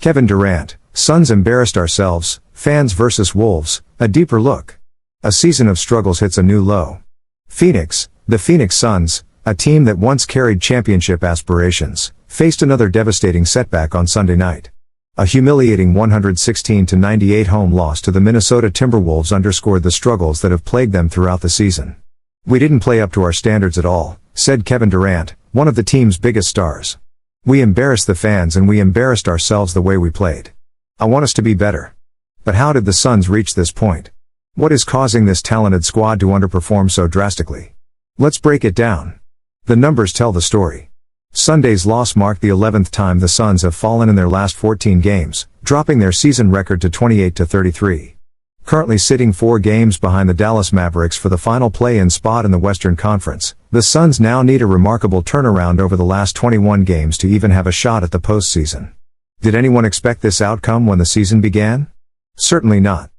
Kevin Durant, Suns embarrassed ourselves, fans versus Wolves, a deeper look. A season of struggles hits a new low. Phoenix, the Phoenix Suns, a team that once carried championship aspirations, faced another devastating setback on Sunday night. A humiliating 116-98 home loss to the Minnesota Timberwolves underscored the struggles that have plagued them throughout the season. "We didn't play up to our standards at all," said Kevin Durant, one of the team's biggest stars. "We embarrassed the fans and we embarrassed ourselves the way we played. I want us to be better." But how did the Suns reach this point? What is causing this talented squad to underperform so drastically? Let's break it down. The numbers tell the story. Sunday's loss marked the 11th time the Suns have fallen in their last 14 games, dropping their season record to 28-33. Currently sitting 4 games behind the Dallas Mavericks for the final play-in spot in the Western Conference, the Suns now need a remarkable turnaround over the last 21 games to even have a shot at the postseason. Did anyone expect this outcome when the season began? Certainly not.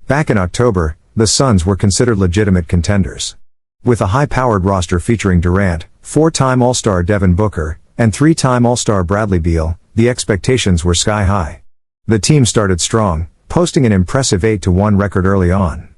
Back in October, the Suns were considered legitimate contenders. With a high-powered roster featuring Durant, 4-time All-Star Devin Booker, and 3-time All-Star Bradley Beal, the expectations were sky-high. The team started strong, posting an impressive 8-1 record early on.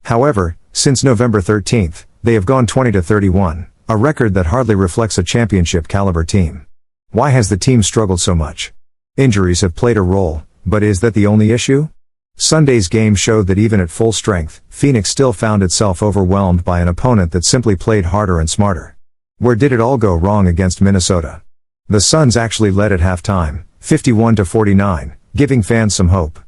However, since November 13th, they have gone 20-31, a record that hardly reflects a championship-caliber team. Why has the team struggled so much? Injuries have played a role, but is that the only issue? Sunday's game showed that even at full strength, Phoenix still found itself overwhelmed by an opponent that simply played harder and smarter. Where did it all go wrong against Minnesota? The Suns actually led at halftime, 51-49, giving fans some hope.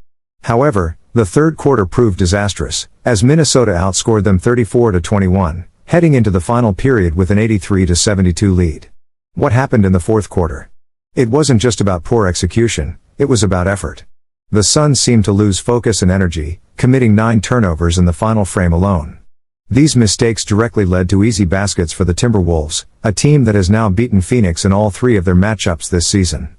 However, the third quarter proved disastrous, as Minnesota outscored them 34-21, heading into the final period with an 83-72 lead. What happened in the fourth quarter? It wasn't just about poor execution, it was about effort. The Suns seemed to lose focus and energy, committing 9 turnovers in the final frame alone. These mistakes directly led to easy baskets for the Timberwolves, a team that has now beaten Phoenix in all 3 of their matchups this season.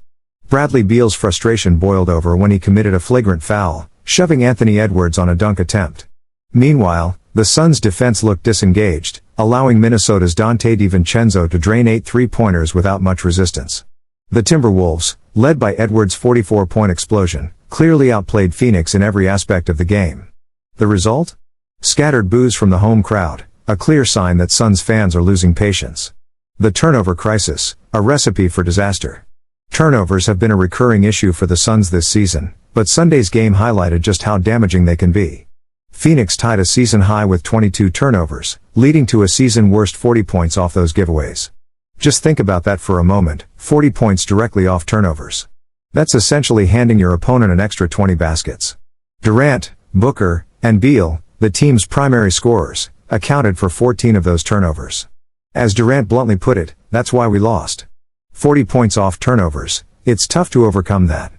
Bradley Beal's frustration boiled over when he committed a flagrant foul, shoving Anthony Edwards on a dunk attempt. Meanwhile, the Suns' defense looked disengaged, allowing Minnesota's Dante DiVincenzo to drain 8 three-pointers without much resistance. The Timberwolves, led by Edwards' 44-point explosion, clearly outplayed Phoenix in every aspect of the game. The result? Scattered boos from the home crowd, a clear sign that Suns fans are losing patience. The turnover crisis, a recipe for disaster. Turnovers have been a recurring issue for the Suns this season, but Sunday's game highlighted just how damaging they can be. Phoenix tied a season high with 22 turnovers, leading to a season worst 40 points off those giveaways. Just think about that for a moment, 40 points directly off turnovers. That's essentially handing your opponent an extra 20 baskets. Durant, Booker, and Beal, the team's primary scorers, accounted for 14 of those turnovers. As Durant bluntly put it, that's why we lost. 40 points off turnovers, it's tough to overcome that.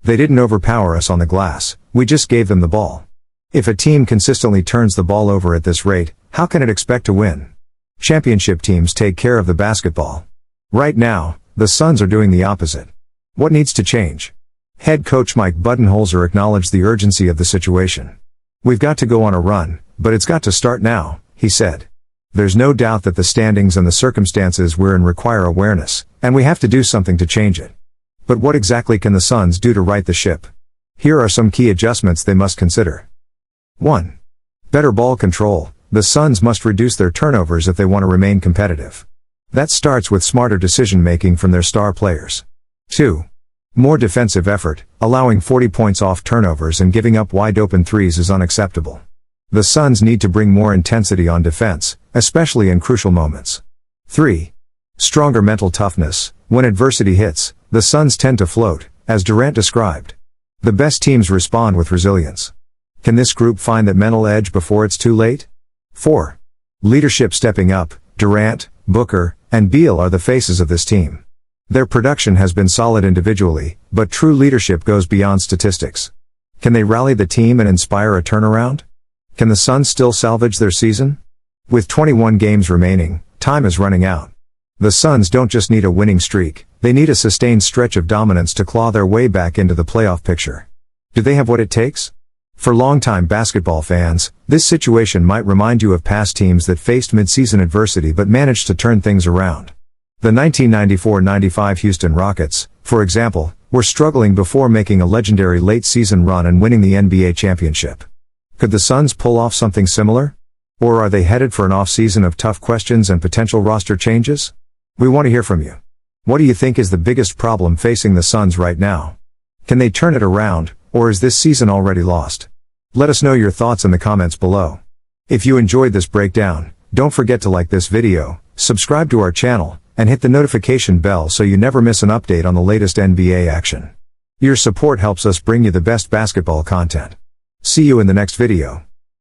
They didn't overpower us on the glass, we just gave them the ball. If a team consistently turns the ball over at this rate, how can it expect to win? Championship teams take care of the basketball. Right now, the Suns are doing the opposite. What needs to change? Head coach Mike Budenholzer acknowledged the urgency of the situation. "We've got to go on a run, but it's got to start now," he said. "There's no doubt that the standings and the circumstances we're in require awareness, and we have to do something to change it. But what exactly can the Suns do to right the ship? Here are some key adjustments they must consider. 1. Better ball control. The Suns must reduce their turnovers if they want to remain competitive. That starts with smarter decision-making from their star players. 2. More defensive effort. Allowing 40 points off turnovers and giving up wide-open threes is unacceptable. The Suns need to bring more intensity on defense, especially in crucial moments. 3. Stronger mental toughness. When adversity hits, the Suns tend to float, as Durant described. The best teams respond with resilience. Can this group find that mental edge before it's too late? 4. Leadership stepping up. Durant, Booker, and Beal are the faces of this team. Their production has been solid individually, but true leadership goes beyond statistics. Can they rally the team and inspire a turnaround? Can the Suns still salvage their season? With 21 games remaining, time is running out. The Suns don't just need a winning streak, they need a sustained stretch of dominance to claw their way back into the playoff picture. Do they have what it takes? For longtime basketball fans, this situation might remind you of past teams that faced mid-season adversity but managed to turn things around. The 1994-95 Houston Rockets, for example, were struggling before making a legendary late-season run and winning the NBA championship. Could the Suns pull off something similar? Or are they headed for an off-season of tough questions and potential roster changes? We want to hear from you. What do you think is the biggest problem facing the Suns right now? Can they turn it around, or is this season already lost? Let us know your thoughts in the comments below. If you enjoyed this breakdown, don't forget to like this video, subscribe to our channel, and hit the notification bell so you never miss an update on the latest NBA action. Your support helps us bring you the best basketball content. See you in the next video.